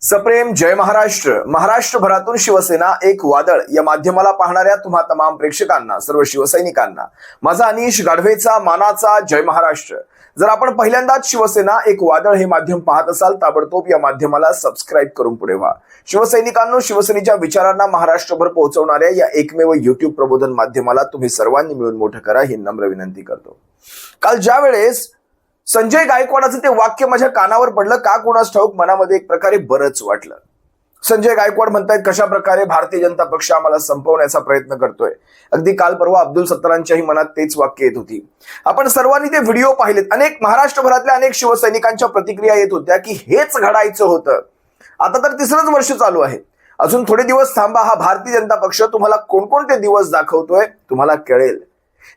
सप्रेम जय महाराष्ट्र. महाराष्ट्रभरातून शिवसेना एक वादळ या माध्यमाला पाहणाऱ्या तुम्हा तमाम प्रेक्षकांना, सर्व शिवसैनिकांना माझा अनिश गाढवेचा मानाचा जय महाराष्ट्र. जर आपण पहिल्यांदाच शिवसेना एक वादळ हे माध्यम पाहत असाल, ताबडतोब या माध्यमाला सबस्क्राईब करून पुढे व्हा. शिवसैनिकांनो, शिवसेनेच्या विचारांना महाराष्ट्रभर पोहोचवणाऱ्या या एकमेव युट्यूब प्रबोधन माध्यमाला तुम्ही सर्वांनी मिळून मोठं करा ही नम्र विनंती करतो. काल ज्या वेळेस संजय गायकवाडाचं ते वाक्य माझ्या कानावर पडलं, का कोणास ठाऊक मनामध्ये एक प्रकारे बरंच वाटलं. संजय गायकवाड म्हणतायत कशा प्रकारे भारतीय जनता पक्ष आम्हाला संपवण्याचा प्रयत्न करतोय. अगदी काल परवा अब्दुल सत्तारांच्याही मनात तेच वाक्य येत होती. आपण सर्वांनी ते व्हिडिओ पाहिलेत. अनेक महाराष्ट्रभरातल्या अनेक शिवसैनिकांच्या प्रतिक्रिया येत होत्या की हेच घडायचं होतं. आता तर तिसरंच वर्ष चालू आहे, अजून थोडे दिवस थांबा. हा भारतीय जनता पक्ष तुम्हाला कोणकोणते दिवस दाखवतोय तुम्हाला कळेल.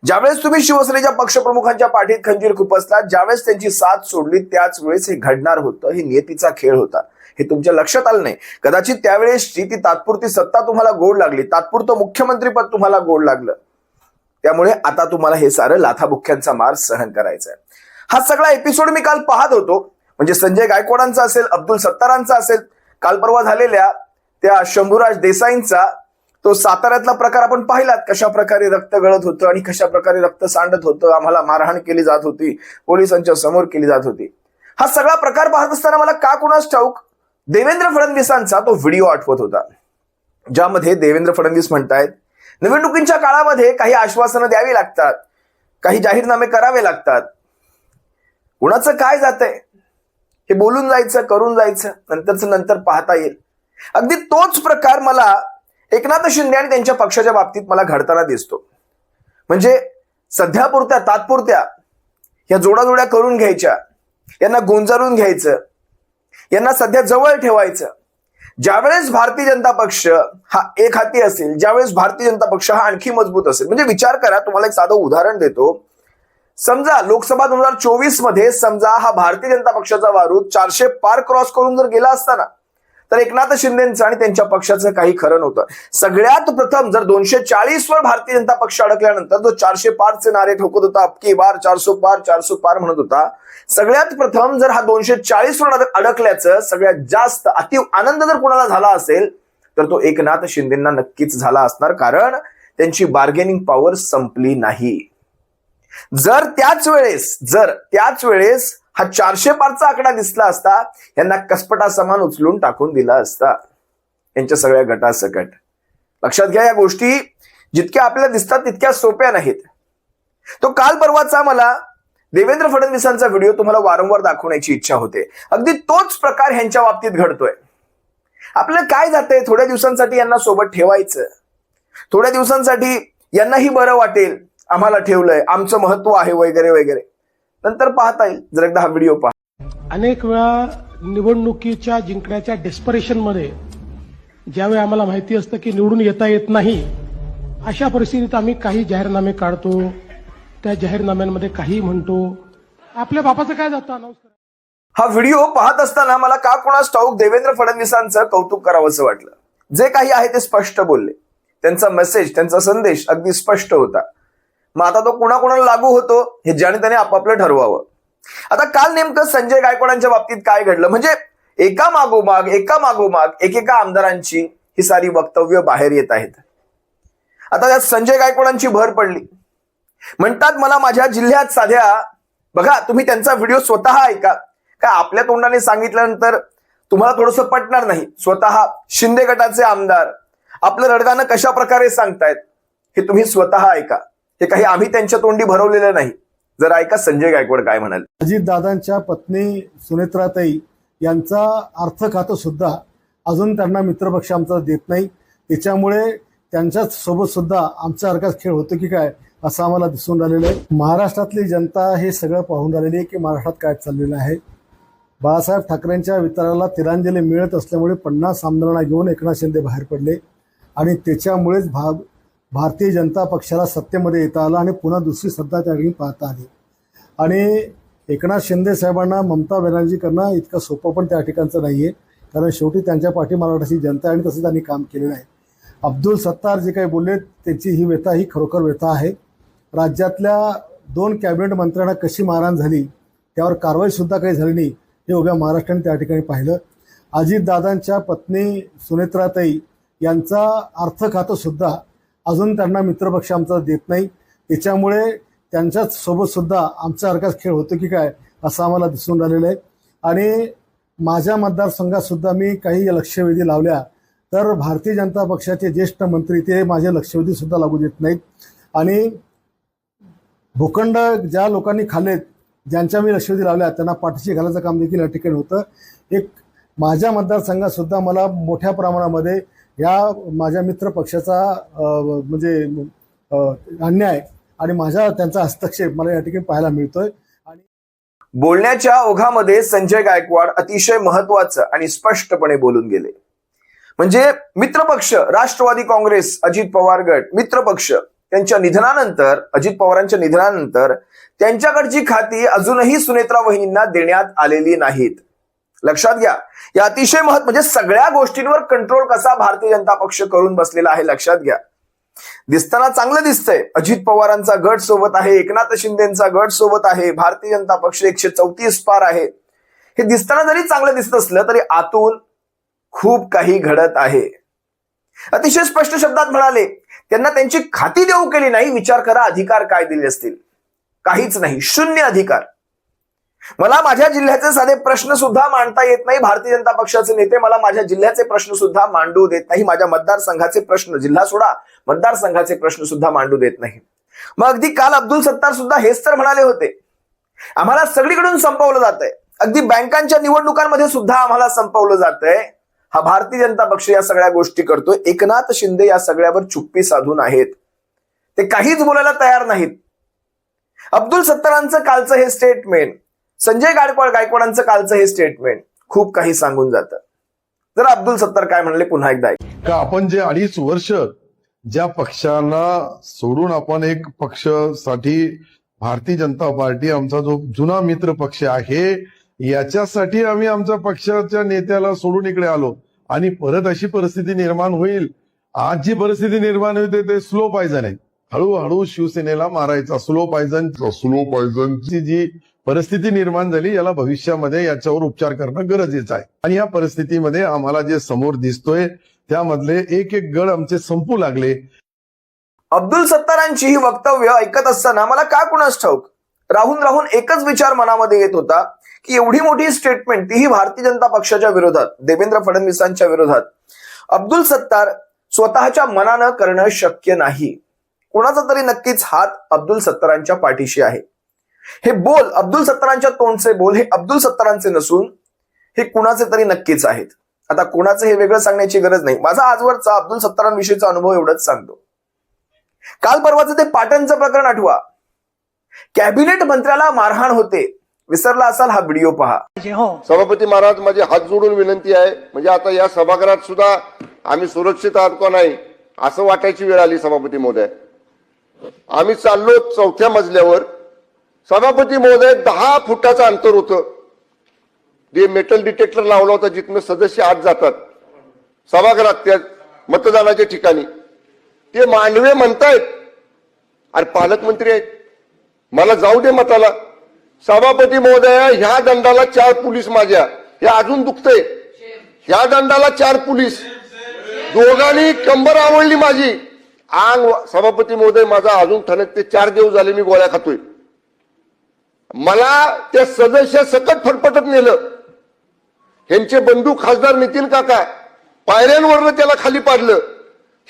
ज्यावेळेस तुम्ही शिवसेनेच्या पक्षप्रमुखांच्या पाठीत खंजीर खुपसला, ज्यावेळेस त्यांची साथ सोडली, त्याच वेळेस हे घडणार होतं. हे नियतीचा खेळ होता. हे तुमच्या लक्षात आलं नाही. कदाचित त्यावेळेस ती तात्पुरती सत्ता तुम्हाला गोड लागली, तात्पुरतं मुख्यमंत्रीपद तुम्हाला गोड लागलं. त्यामुळे आता तुम्हाला हे सारं लाथाबुक्क्यांचा मार सहन करायचा आहे. हा सगळा एपिसोड मी काल पाहत होतो. म्हणजे संजय गायकवाडांचा असेल, अब्दुल सत्तारांचा असेल, काल परवा झालेल्या त्या शंभूराज देसाईंचा तो साताऱ्यातला प्रकार आपण पाहिलात. कशा प्रकारे रक्त गळत होतं आणि कशा प्रकारे रक्त सांडत होतं. आम्हाला मारहाण केली जात होती, पोलिसांच्या समोर केली जात होती. हा सगळा प्रकार पाहत असताना मला का कोणास ठाऊक देवेंद्र फडणवीसांचा तो व्हिडिओ आठवत होता, ज्यामध्ये देवेंद्र फडणवीस म्हणतायत निवडणुकीच्या काळामध्ये काही आश्वासनं द्यावी लागतात, काही जाहीरनामे करावे लागतात. कुणाचं काय जातंय हे बोलून जायचं, करून जायचं, नंतरचं नंतर पाहता येईल. अगदी तोच प्रकार मला एकनाथ शिंदे आणि त्यांच्या पक्षाच्या बाबतीत मला घडताना दिसतो. म्हणजे सध्यापुरत्या, तात्पुरत्या या जोडाजोड्या करून घ्यायच्या, यांना गोंजारून घ्यायचं, यांना सध्या जवळ ठेवायचं. ज्यावेळेस भारतीय जनता पक्ष हा एक हाती असेल, ज्यावेळेस भारतीय जनता पक्ष हा आणखी मजबूत असेल. म्हणजे विचार करा, तुम्हाला एक साधं उदाहरण देतो. समजा लोकसभा 2024 मध्ये समजा हा भारतीय जनता पक्षाचा वारूद 400 पार क्रॉस करून जर गेला असताना, तर एकनाथ शिंदेचं आणि त्यांच्या पक्षाचं काही खरं नव्हतं. सगळ्यात प्रथम जर 240 वर भारतीय जनता पक्ष अडकल्यानंतर जो 400 पारचे नारे ठोकत होता, अबकी बार 400 पार 400 पार म्हणत होता, सगळ्यात प्रथम जर हा 240 वर अडकल्याचं सगळ्यात जास्त अति आनंद जर कोणाला झाला असेल तर तो एकनाथ शिंदेंना नक्कीच झाला असणार. कारण त्यांची बार्गेनिंग पॉवर संपली नाही. जर त्याच वेळेस हा 400 पारचा आकडा दिसला असता, यांना कसपटा समान उचलून टाकून दिला असता यांच्या सगळ्या गटासकट. लक्षात घ्या, या गोष्टी जितक्या आपल्याला दिसतात तितक्या सोप्या नाहीत. तो काल परवाचा मला देवेंद्र फडणवीसांचा व्हिडिओ तुम्हाला वारंवार दाखवण्याची इच्छा होते. अगदी तोच प्रकार ह्यांच्या बाबतीत घडतोय. आपल्याला काय जातंय, थोड्या दिवसांसाठी यांना सोबत ठेवायचं, थोड्या दिवसांसाठी यांनाही बरं वाटेल, आम्हाला ठेवलंय, आमचं महत्व आहे वगैरे वगैरे. नंतर पाहता येईल. जर एकदा हा व्हिडिओ पहा. अनेक वेळा निवडणुकीच्या जिंकण्याच्या डेस्परेशन मध्ये ज्यावेळी आम्हाला माहिती असतं की निवडून येता येत नाही, अशा परिस्थितीत आम्ही काही जाहीरनामे काढतो, त्या जाहीरनाम्यांमध्ये काही म्हणतो. आपल्या बापाचं काय जातं अनाऊन्स करा. हा व्हिडिओ पाहत असताना मला का कोणास ठाऊक देवेंद्र फडणवीसांचं कौतुक करावंसं वाटलं. जे काही आहे ते स्पष्ट बोलले. त्यांचा मेसेज, त्यांचा संदेश अगदी स्पष्ट होता. मग आता तो कुणाकुणाला लागू होतो हे ज्याने त्याने आपापलं ठरवावं. आता काल नेमकं संजय गायकवाडांच्या बाबतीत काय घडलं, म्हणजे एका मागोमाग एकेका आमदारांची ही सारी वक्तव्य बाहेर येत आहेत. आता त्यात संजय गायकवाडांची भर पडली. म्हणतात मला माझ्या जिल्ह्यात साध्या, बघा तुम्ही त्यांचा व्हिडिओ स्वतः ऐका. काय आपल्या तोंडाने सांगितल्यानंतर तुम्हाला थोडंसं पटणार नाही. स्वतः शिंदे गटाचे आमदार आपलं रडगाणं कशा प्रकारे सांगतायत हे तुम्ही स्वतः ऐका. हे काही आम्ही त्यांच्या तोंडी भरवलेलं नाही. जरा ऐका संजय गायकवाड काय म्हणाले. अजितदादांच्या पत्नी सुनेत्राताई यांचा अर्थ खातं सुद्धा अजून त्यांना मित्रपक्ष आमचा देत नाही. त्याच्यामुळे त्यांच्या सोबत सुद्धा आमच्यासारखाच खेळ होतो की काय असं आम्हाला दिसून राहिलेलं आहे. महाराष्ट्रातली जनता हे सगळं पाहून राहिलेली आहे की महाराष्ट्रात काय चाललेलं आहे. बाळासाहेब ठाकरेंच्या विचाराला तिलांजली मिळत असल्यामुळे 50 आमदारांना घेऊन एकनाथ शिंदे बाहेर पडले आणि त्याच्यामुळेच भारतीय जनता पक्षाला सत्तेमध्ये येता आलं आणि पुन्हा दुसरी सत्ता त्या ठिकाणी पाहता आली. आणि एकनाथ शिंदे साहेबांना ममता बॅनर्जी करणं इतकं सोपं पण त्या ठिकाणचं नाही आहे. कारण शेवटी त्यांच्या पाठी महाराष्ट्राची जनता आणि तसं त्यांनी काम केलेलं आहे. अब्दुल सत्तार जे काही बोलले त्यांची ही व्यथा ही खरोखर व्यथा आहे. राज्यातल्या 2 कॅबिनेट मंत्र्यांना कशी मारहाण झाली, त्यावर कारवाईसुद्धा काही झाली नाही हे उभ्या महाराष्ट्राने त्या ठिकाणी पाहिलं. अजितदादांच्या पत्नी सुनेत्राताई यांचा अर्थ खातं सुद्धा अजून त्यांना मित्रपक्ष आमचा देत नाही. त्याच्यामुळे त्यांच्या सोबत सुद्धा आमच्यासारखाच खेळ होतो की काय असं आम्हाला दिसून राहिलेलं आहे. आणि माझ्या मतदारसंघात सुद्धा मी काही लक्षवेधी लावल्या तर भारतीय जनता पक्षाचे ज्येष्ठ मंत्री ते माझे लक्षवेधी सुद्धा लागू देत नाहीत. आणि भूखंड ज्या लोकांनी खाल्लेत, ज्यांच्या मी लक्षवेधी लावल्या त्यांना पाठीशी घालायचं काम देखील या ठिकाणी होतं. एक माझ्या मतदारसंघात सुद्धा मला मोठ्या प्रमाणामध्ये या माझ्या मित्र पक्षाचा अन्याय आणि त्यांचा हस्तक्षेप मला या ठिकाणी पाहायला मिळतोय. आणि बोलण्याच्या ओघामध्ये संजय गायकवाड अतिशय महत्वाचं आणि स्पष्टपणे बोलून गेले. म्हणजे मित्रपक्ष राष्ट्रवादी काँग्रेस, अजित पवार गट, मित्रपक्ष त्यांच्या निधनानंतर, अजित पवारांच्या निधनानंतर त्यांच्याकडची खाती अजूनही सुनेत्रा वहिनींना देण्यात आलेली नाहीत. लक्षात घ्या, या अतिशय म्हणजे सगळ्या गोष्टींवर कंट्रोल कसा भारतीय जनता पक्ष करून बसलेला आहे लक्षात घ्या. दिसताना चांगलं दिसतंय, अजित पवारांचा गट सोबत आहे, एकनाथ शिंदेचा गट सोबत आहे, भारतीय जनता पक्ष 134 पार आहे. हे दिसताना जरी चांगलं दिसत असलं तरी आतून खूप काही घडत आहे. अतिशय स्पष्ट शब्दात म्हणाले, त्यांना त्यांची खाती देऊ केली नाही. विचार करा, अधिकार काय दिले असतील? काहीच नाही, शून्य अधिकार. मला माझ्या जिल्ह्याचे साधे प्रश्न सुद्धा मांडता येत नाही. भारतीय जनता पक्षाचे नेते मला माझ्या जिल्ह्याचे प्रश्न सुद्धा मांडू देत नाही. माझ्या मतदारसंघाचे प्रश्न, जिल्हा सोडा, मतदारसंघाचे प्रश्न सुद्धा मांडू देत नाही. मग अगदी काल अब्दुल सत्तार सुद्धा हेच तर म्हणाले होते, आम्हाला सगळीकडून संपवलं जातंय, अगदी बँकांच्या निवडणुकांमध्ये सुद्धा आम्हाला संपवलं जातंय. हा भारतीय जनता पक्ष या सगळ्या गोष्टी करतोय. एकनाथ शिंदे या सगळ्यावर चुप्पी साधून आहेत, ते काहीच बोलायला तयार नाहीत. अब्दुल सत्तारांचं कालचं हे स्टेटमेंट, संजय गायकवाडांचं कालचं हे स्टेटमेंट खूप काही सांगून जातं. जरा अब्दुल सत्तार काय म्हणले पुन्हा एकदा का आपण जे 2.5 वर्ष ज्या पक्षांना सोडून आपण एक पक्षासाठी भारतीय जनता पार्टी आमचा जो जुना मित्र पक्ष आहे याच्यासाठी आम्ही आमच्या पक्षाच्या नेत्याला सोडून इकडे आलो आणि परत अशी परिस्थिती निर्माण होईल. आज जी परिस्थिती निर्माण होते ते स्लो पॉयझन आहे. हळूहळू शिवसेनेला मारायचा स्लो पॉयझनची जी परिस्थिती निर्माण झाली याला भविष्यामध्ये याच्यावर उपचार करणं गरजेचं आहे. आणि या परिस्थितीमध्ये आम्हाला जे समोर दिसतोय त्यामधले एक एक गड आमचे संपू लागले. अब्दुल सत्तारांची ही वक्तव्य ऐकत असताना मला का कुणास ठाऊक राहून एकच विचार मनामध्ये येत होता की एवढी मोठी स्टेटमेंट, तीही भारतीय जनता पक्षाच्या विरोधात, देवेंद्र फडणवीसांच्या विरोधात, अब्दुल सत्तार स्वतःच्या मनानं करणं शक्य नाही. कुणाचा तरी नक्कीच हात अब्दुल सत्तारांच्या पाठीशी आहे. हे बोल अब्दुल सत्तारांच्या तोंडचे बोल हे अब्दुल सत्तारांचे नसून हे कुणाचे तरी नक्कीच आहेत. आता कोणाचं हे वेगळं सांगण्याची गरज नाही. माझा आजवरचा अब्दुल सत्तारांविषयीचा अनुभव एवढंच सांगतो. काल परवाचं ते पाटणचं प्रकरण आठवा. कॅबिनेट मंत्र्याला मारहाण होते, विसरला असाल हा व्हिडिओ पहा. सभापती महाराज, माझे हात जोडून विनंती आहे, म्हणजे आता या सभागृहात सुद्धा आम्ही सुरक्षित आहोत का नाही असं वाटायची वेळ आली. सभापती महोदय, आम्ही चाललो 4थ्या मजल्यावर. सभापती महोदय 10 फुटाचं अंतर होतं. ते मेटल डिटेक्टर लावला होता जिथनं सदस्य आत जातात सभागृहात, त्या मतदानाच्या ठिकाणी. ते मांडवे म्हणतायत अरे पालकमंत्री आहेत, मला जाऊ दे मताला. सभापती महोदय, ह्या दंडाला 4 पोलीस माझ्या, हे अजून दुखतंय. ह्या दंडाला 4 पोलीस, दोघांनी कंबर आवडली माझी. अंग सभापती महोदय माझा अजून ठणक, ते 4 दिवस झाले मी गोळ्या खातोय. मला त्या सदस्य सकट फटफटत नेलं. ह्यांचे बंधू खासदार नितीन काका पायऱ्यांवरनं त्याला खाली पाडलं.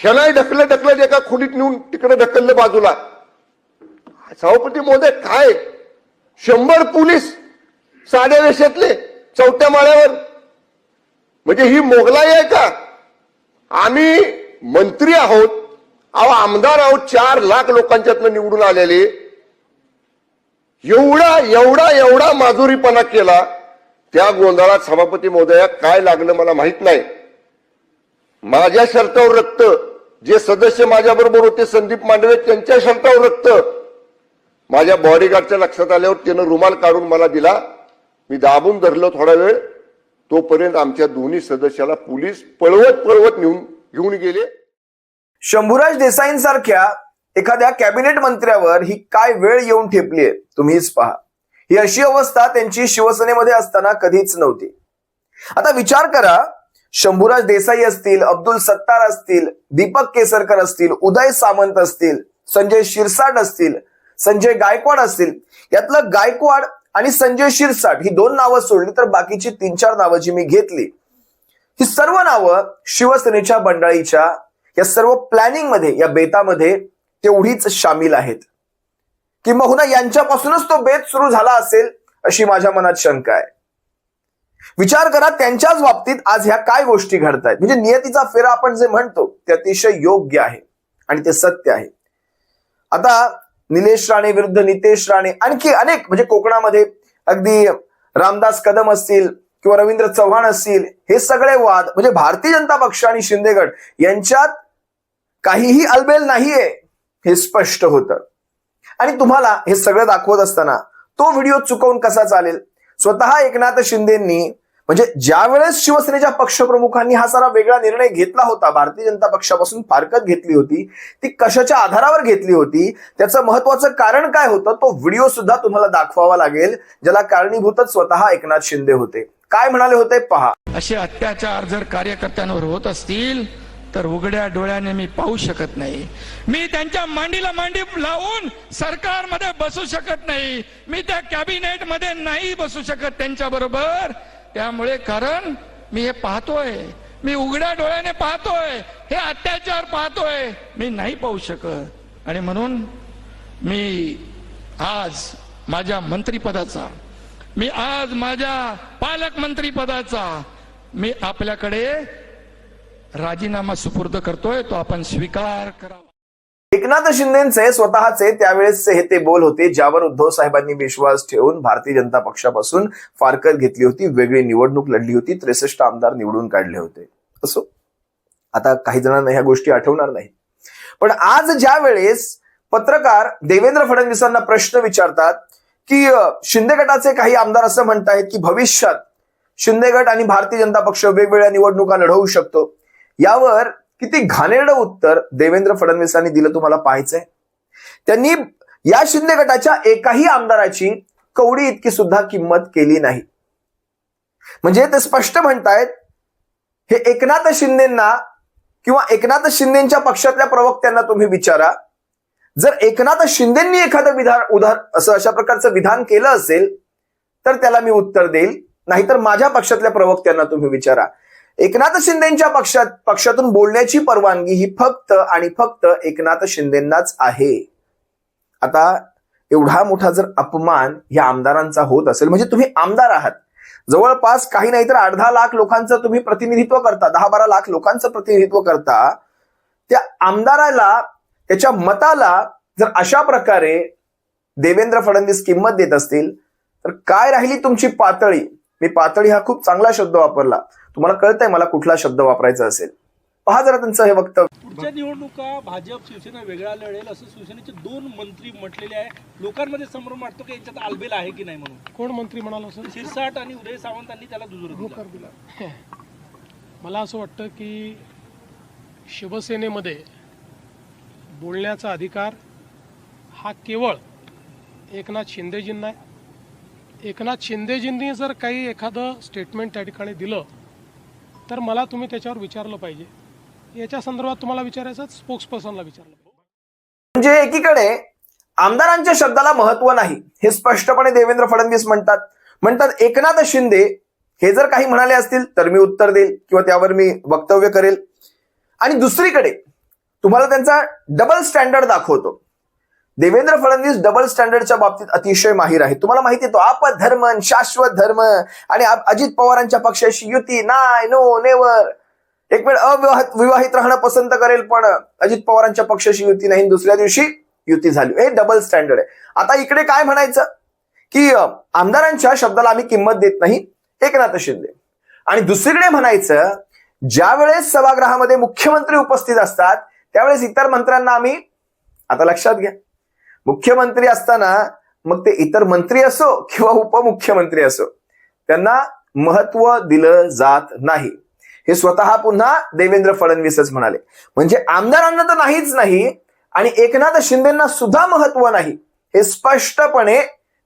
ह्यालाही ढकलत एका खोलीत नेऊन तिकडे ढकललं बाजूला. सभापती महोदय, काय 100 पोलीस साध्या वेशातले 4थ्या माळ्यावर, म्हणजे ही मोगलाई आहे का? आम्ही मंत्री आहोत, आमदार आहोत, 4 लाख लोकांच्यातनं निवडून आलेले. एवढा माजुरीपणा केला. त्या गोंधळात सभापती महोदया काय लागलं मला माहित नाही. माझ्या शर्टावर रक्त, जे सदस्य माझ्याबरोबर होते संदीप मांडवे त्यांच्या शर्टावर रक्त. माझ्या बॉडीगार्डच्या लक्षात आल्यावर त्यानं रुमाल काढून मला दिला. मी दाबून धरलो थोडा वेळ. तोपर्यंत आमच्या दोन्ही सदस्याला पोलीस पळवत घेऊन गेले. शंभूराज देसाईंसारख्या एखाद्या कॅबिनेट मंत्र्यावर ही काय वेळ येऊन ठेपलीये तुम्हीच पहा. ही अशी अवस्था त्यांची शिवसेनेमध्ये असताना कधीच नव्हती. आता विचार करा, शंभूराज देसाई असतील, अब्दुल सत्तार असतील, दीपक केसरकर असतील, उदय सामंत असतील, संजय शिरसाट असतील, संजय गायकवाड असतील, यातलं गायकवाड आणि संजय शिरसाट ही 2 नावं सोडली तर बाकीची 3-4 नावं जी मी घेतली, ही सर्व नावं शिवसेनेच्या मंडळीच्या या सर्व प्लॅनिंग मध्ये, या बेतामध्ये तेवढीच सामील आहेत. किंबहुना यांच्यापासूनच तो बेत सुरू झाला असेल अशी माझ्या मनात शंका आहे. विचार करा, त्यांच्याच बाबतीत आज ह्या काय गोष्टी घडतायत. म्हणजे नियतीचा फेरा आपण जे म्हणतो ते अतिशय योग्य आहे आणि ते सत्य आहे. आता निलेश राणे विरुद्ध नितेश राणे, आणखी अनेक, म्हणजे कोकणामध्ये अगदी रामदास कदम असतील किंवा रवींद्र चव्हाण असतील, हे सगळे वाद म्हणजे भारतीय जनता पक्ष आणि शिंदे गट यांच्यात काहीही अलबेल नाहीये हे स्पष्ट होतं. आणि तुम्हाला हे सगळं दाखवत असताना तो व्हिडिओ चुकवून कसा चालेल. स्वतः एकनाथ शिंदेंनी, म्हणजे ज्या वेळेस शिवसेनेच्या पक्षप्रमुखांनी हा सारा वेगळा निर्णय घेतला होता, भारतीय जनता पक्षापासून फारकत घेतली होती, ती कशाच्या आधारावर घेतली होती, त्याचं महत्वाचं कारण काय होतं, तो व्हिडिओ सुद्धा तुम्हाला दाखवावा लागेल, ज्याला कारणीभूतच स्वतः एकनाथ शिंदे होते. काय म्हणाले होते पहा. असे अत्याचार जर कार्यकर्त्यांवर होत असतील तर उघड्या डोळ्याने मी पाहू शकत नाही. मी त्यांच्या मांडीला मांडी लावून सरकारमध्ये बसू शकत नाही. मी त्या कॅबिनेट मध्ये नाही बसू शकत त्यांच्या बरोबर. त्यामुळे कारण मी हे पाहतोय, मी उघड्या डोळ्याने पाहतोय, हे अत्याचार पाहतोय, मी नाही पाहू शकत. आणि म्हणून मी आज माझ्या मंत्रिपदाचा, मी आज माझ्या पालकमंत्री पदाचा मी आपल्याकडे राजीनामा सुपूर्द करतोय, तो आपण स्वीकार करावा. एकनाथ शिंदेचे स्वतःचे त्यावेळेसचे हे ते बोल होते, ज्यावर उद्धव साहेबांनी विश्वास ठेवून भारतीय जनता पक्षापासून फारकत घेतली होती, वेगळी निवडणूक लढली होती, 63 आमदार निवडून काढले होते. असो, आता काही जणांना ह्या गोष्टी आठवणार नाही. पण आज ज्या वेळेस पत्रकार देवेंद्र फडणवीसांना प्रश्न विचारतात की शिंदे गटाचे काही आमदार असं म्हणतायत की भविष्यात शिंदे गट आणि भारतीय जनता पक्ष वेगवेगळ्या निवडणुका लढवू शकतो, यावर किती घाणेरडं उत्तर देवेंद्र फडणवीसांनी दिलं तुम्हाला पाहायचंय. त्यांनी या शिंदे गटाच्या एकाही आमदाराची कवडी इतकी सुद्धा किंमत केली नाही. म्हणजे ते स्पष्ट म्हणतायत, हे एकनाथ शिंदेंना किंवा एकनाथ शिंदेच्या पक्षातल्या प्रवक्त्यांना तुम्ही विचारा, जर एकनाथ शिंदेंनी एखादं अशा प्रकारचं विधान केलं असेल तर त्याला मी उत्तर देईल, नाहीतर माझ्या पक्षातल्या प्रवक्त्यांना तुम्ही विचारा. एकनाथ शिंदेच्या पक्षातून बोलण्याची परवानगी ही फक्त आणि फक्त एकनाथ शिंदेंनाच आहे. आता एवढा मोठा जर अपमान या आमदारांचा होत असेल, म्हणजे तुम्ही आमदार आहात, जवळपास काही नाही तर 8-10 लाख लोकांचं तुम्ही प्रतिनिधित्व करता, 10-12 लाख लोकांचं प्रतिनिधित्व करता, त्या आमदाराला, त्याच्या मताला जर अशा प्रकारे देवेंद्र फडणवीस किंमत देत असतील तर काय राहिली तुमची पातळी. मी पातळी हा खूप चांगला शब्द वापरला, तुम्हाला कळतंय मला कुठला शब्द वापरायचा असेल. पहा जरा त्यांचं हे वक्तव्य. पुढच्या निवडणुका भाजप शिवसेना वेगळा लढेल असं शिवसेनेचे 2 मंत्री म्हटलेले आहे. लोकांमध्ये संभ्रम वाटतो की यांच्यात आलबेल आहे की नाही म्हणून. कोण मंत्री म्हणाला सर? शिरसाट आणि उदय सामंतांनी त्याला दुजोरा दिला. मला असं वाटतं की शिवसेनेमध्ये बोलण्याचा अधिकार हा केवळ एकनाथ शिंदेजींना आहे. एकनाथ शिंदेजींनी जर काही एखादं स्टेटमेंट त्या ठिकाणी दिलं तर मला तुम्ही त्याच्यावर विचारलं पाहिजे. याच्या संदर्भात तुम्हाला विचारायचं स्पोक्सपर्सनला विचारलं. म्हणजे एकीकडे आमदारांच्या शब्दाला महत्व नाही हे स्पष्टपणे देवेंद्र फडणवीस म्हणतात एकनाथ शिंदे हे जर काही म्हणाले असतील तर मी उत्तर देईल किंवा त्यावर मी वक्तव्य करेल. आणि दुसरीकडे तुम्हाला त्यांचा डबल स्टँडर्ड दाखवतो. देवेंद्र फडणवीस डबल स्टँडर्डच्या बाबतीत अतिशय माहीर आहेत. तुम्हाला माहिती आहे, तो आपधर्म, शाश्वत धर्म आणि अजित पवारांच्या पक्षाशी युती, नाही, नो, नेव्हर. एक वेळ अविवाहित राहणं पसंत करेल पण अजित पवारांच्या पक्षाशी युती नाही, दुसऱ्या दिवशी युती झाली. हे डबल स्टँडर्ड आहे. आता इकडे काय म्हणायचं की आमदारांच्या शब्दाला आम्ही किंमत देत नाही, एकनाथ शिंदे. आणि दुसरीकडे म्हणायचं, ज्या वेळेस सभागृहामध्ये मुख्यमंत्री उपस्थित असतात त्यावेळेस इतर मंत्र्यांना आम्ही, आता लक्षात घ्या, मुख्यमंत्री असताना मग ते इतर मंत्री असो किंवा उपमुख्यमंत्री असो त्यांना महत्व दिलं जात नाही. हे स्वतः पुन्हा देवेंद्र फडणवीसच म्हणाले. म्हणजे आमदारांना तर नाहीच नाही आणि एकनाथ शिंदेंना सुद्धा महत्व नाही हे स्पष्टपणे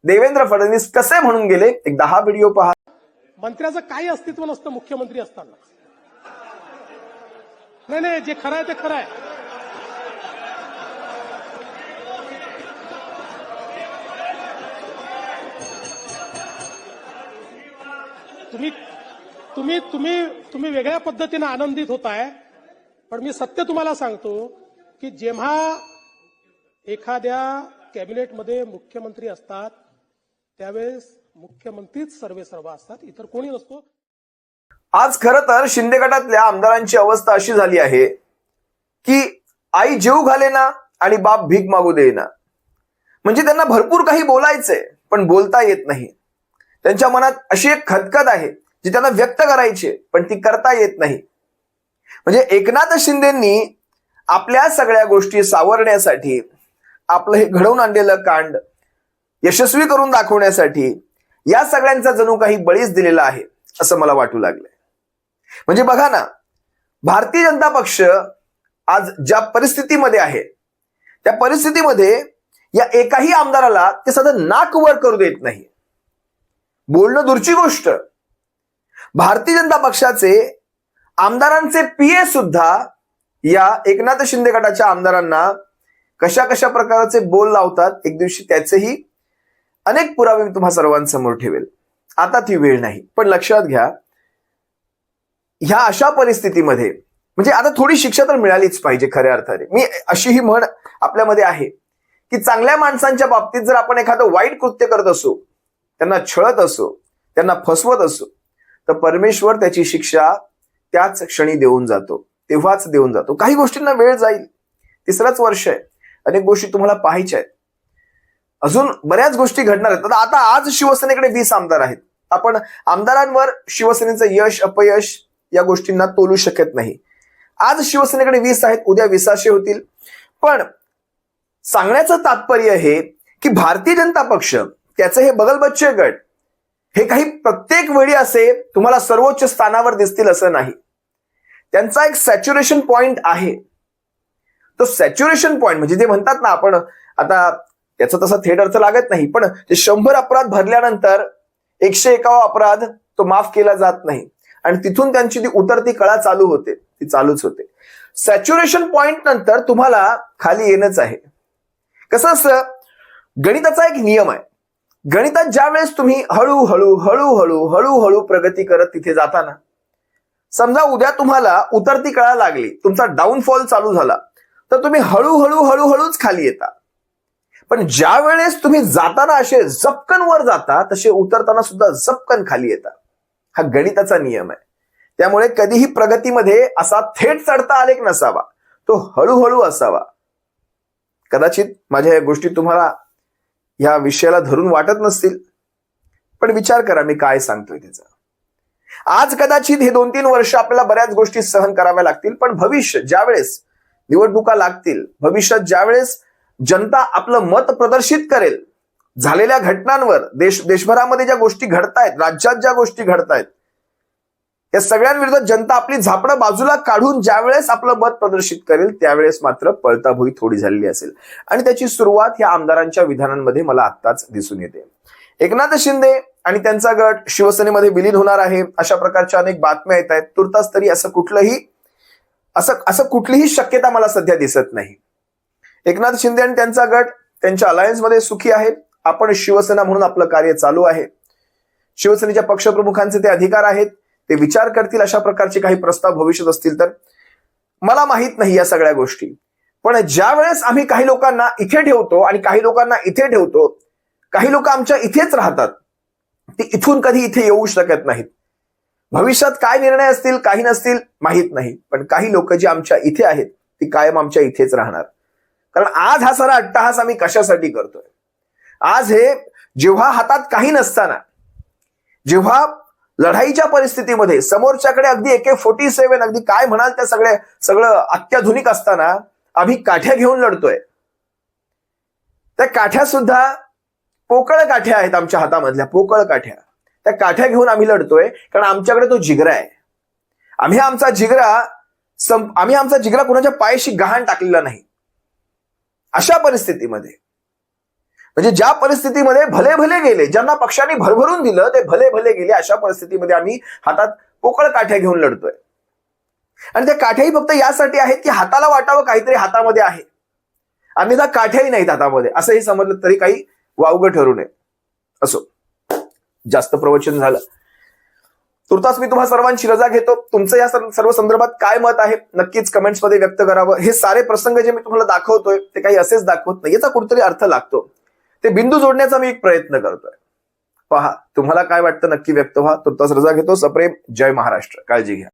देवेंद्र फडणवीस कसे म्हणून गेले. एकदा हा व्हिडिओ पहा. मंत्र्याचं काही अस्तित्व नसतं मुख्यमंत्री असताना. नाही, जे खरं आहे ते खरं आहे. तुम्ही वेगळ्या पद्धतीने आनंदित होताय, पण मी सत्य तुम्हाला सांगतो की जेव्हा एखाद्या कॅबिनेटमध्ये मुख्यमंत्री असतात त्यावेळेस मुख्यमंत्रीच सर्वेसर्वा असतात, इतर कोणी नसतो. आज खरं तर शिंदे गटातल्या आमदारांची अवस्था अशी झाली आहे की आई जेऊ घालेना आणि बाप भीक मागू देईना. म्हणजे त्यांना भरपूर काही बोलायचंय पण बोलता येत नाही. त्यांच्या मनात अशी एक खदखद आहे जी त्यांना व्यक्त करायची पण ती करता येत नाही. म्हणजे एकनाथ शिंदेंनी आपल्या सगळ्या गोष्टी सावरण्यासाठी, आपलं हे घडवून आणलेलं कांड यशस्वी करून दाखवण्यासाठी या सगळ्यांचा जणू काही बळीच दिलेला आहे असं मला वाटू लागलंय. म्हणजे बघा ना, भारतीय जनता पक्ष आज ज्या परिस्थितीमध्ये आहे त्या परिस्थितीमध्ये या एकाही आमदाराला ते साधं नाक वर करू देत नाही. बोलणं दूरची गोष्ट, भारतीय जनता पक्षाचे आमदारांचे पीए सुद्धा या एकनाथ शिंदे गटाच्या आमदारांना कशा कशा प्रकारचे बोल लावतात, एक दिवशी त्याचेही अनेक पुरावे मी तुम्हा सर्वांसमोर ठेवेल. आता ती वेळ नाही. पण लक्षात घ्या, ह्या अशा परिस्थितीमध्ये म्हणजे आता थोडी शिक्षा तर मिळालीच पाहिजे खऱ्या अर्थाने. मी अशी ही म्हण आपल्यामध्ये आहे की चांगल्या माणसांच्या बाबतीत जर आपण एखादं वाईट कृत्य करत असो, त्यांना छळत असो, त्यांना फसवत असो, तर परमेश्वर त्याची शिक्षा त्याच क्षणी देऊन जातो, तेव्हाच देऊन जातो. काही गोष्टींना वेळ जाईल, तिसरंच वर्ष आहे, अनेक गोष्टी तुम्हाला पाहायच्या आहेत, अजून बऱ्याच गोष्टी घडणार आहेत. आता आज शिवसेनेकडे 20 आमदार आहेत. आपण आमदारांवर शिवसेनेचं यश अपयश या गोष्टींना तोलू शकत नाही. आज शिवसेनेकडे 20 आहेत, उद्या 20 होतील. पण सांगण्याचं तात्पर्य हे की भारतीय जनता पक्ष, त्याचे हे बगलबच्चे गट, हे काही प्रत्येक वेळी असे तुम्हाला सर्वोच्च स्थानावर दिसतील असं नाही. त्यांचा एक सॅच्युरेशन पॉइंट आहे. तो सॅच्युरेशन पॉइंट म्हणजे जे म्हणतात ना, आपण आता त्याचा तसा थेट अर्थ लागत नाही, पण ते 100 अपराध भरल्यानंतर 101वा अपराध तो माफ केला जात नाही आणि तिथून त्यांची ती उतरती कळा चालू होते, ती चालूच होते. सॅच्युरेशन पॉइंट नंतर तुम्हाला खाली येणंच आहे. कसं असं, गणिताचा एक नियम आहे. गणितात ज्या वेळेस तुम्ही हळूहळू हळूहळू हळूहळू प्रगती करत तिथे जाताना, समजा उद्या तुम्हाला उतरती कळा लागली, तुमचा डाऊनफॉल चालू झाला, तर तुम्ही हळूहळू हळूहळूच खाली येता. पण ज्या वेळेस तुम्ही जाताना असे झपकन वर जाता, तसे उतरताना सुद्धा झपकन खाली येता. हा गणिताचा नियम आहे. त्यामुळे कधीही प्रगतीमध्ये असा थेट चढता आलेख नसावा, तो हळूहळू असावा. कदाचित माझ्या या गोष्टी तुम्हाला या विषयाला धरून वाटत नसतील, पण विचार करा मी काय सांगतोय त्याचा. आज कदाचित हे 2-3 वर्ष आपल्याला बऱ्याच गोष्टी सहन कराव्या लागतील, पण भविष्य ज्यावेळेस निवडणुका लागतील, भविष्यात ज्यावेळेस जनता आपलं मत प्रदर्शित करेल, झालेल्या घटनांवर, देशभरामध्ये ज्या गोष्टी घडतायत, राज्यात ज्या गोष्टी घडतायत, या सगळ्यांविरोधात जनता आपली झापडं बाजूला काढून ज्यावेळेस आपलं मत प्रदर्शित करेल, त्यावेळेस मात्र पळताभुई थोडी झालेली असेल. आणि त्याची सुरुवात या आमदारांच्या विधानांमध्ये मला आत्ताच दिसून येते. एकनाथ शिंदे आणि त्यांचा गट शिवसेनेमध्ये विलीन होणार आहे अशा प्रकारच्या अनेक बातम्या येत आहेत. तुर्तास तरी असं कुठलीही शक्यता मला सध्या दिसत नाही. एकनाथ शिंदे आणि त्यांचा गट त्यांच्या अलायन्समध्ये सुखी आहेत. आपण शिवसेना म्हणून आपलं कार्य चालू आहे. शिवसेनेच्या पक्षप्रमुखांचे ते अधिकार आहेत, ते विचार करतील अशा प्रकारचे काही प्रस्ताव भविष्यात असतील तर. मला माहित नाही या सगळ्या गोष्टी, पण ज्या वेळेस आम्ही काही लोकांना इथे ठेवतो आणि काही लोकांना इथे ठेवतो, काही लोक आमच्या इथेच राहतात, ते इथून कधी इथे येऊ शकत नाहीत. भविष्यात काय निर्णय असतील, काही नसतील माहित नाही, पण काही लोक जी आमच्या इथे आहेत ती कायम आमच्या इथेच राहणार. कारण आज हा सारा अट्टाहास आम्ही कशासाठी करतोय? आज हे जेव्हा हातात काही नसताना, जेव्हा लढाईच्या परिस्थितीमध्ये समोरच्याकडे अगदी AK-47 अगदी काय म्हणाल त्या सगळं अत्याधुनिक असताना आम्ही काठ्या घेऊन लढतोय. त्या काठ्या सुद्धा पोकळ काठ्या आहेत आमच्या हातामधल्या, पोकळ काठ्या. त्या काठ्या घेऊन आम्ही लढतोय कारण आमच्याकडे तो जिगरा आहे. आम्ही आमचा जिगरा कुणाच्या पायाशी गहाण टाकलेला नाही. अशा परिस्थितीमध्ये म्हणजे ज्या परिस्थितीमध्ये भले भले गेले, ज्यांना पक्षाने भरभरून दिलं ते भले भले गेले, अशा परिस्थितीमध्ये आम्ही हातात पोकळ काठ्या घेऊन लढतोय. आणि त्या काठ्याही फक्त यासाठी आहेत की हाताला वाटावं काहीतरी हातामध्ये आहे, अन्यथा काठ्याही नाहीत हातामध्ये, असंही समजलं तरी काही वावगं ठरू नये. असो, जास्त प्रवचन झालं. तुर्तास मी तुम्हा सर्वांची रजा घेतो. तुमचं या सर्व संदर्भात काय मत आहे नक्कीच कमेंट्स मध्ये व्यक्त करावं. हे सारे प्रसंग जे मी तुम्हाला दाखवतोय ते काही असेच दाखवत नाही, याचा कुठेतरी अर्थ लागतो. ते बिंदू जोडण्याचा मी एक प्रयत्न करतोय. पहा, तुम्हाला काय वाटतं नक्की व्यक्त व्हा. तुर्तास रजा घेतो. सप्रेम. जय महाराष्ट्र. काळजी घ्या.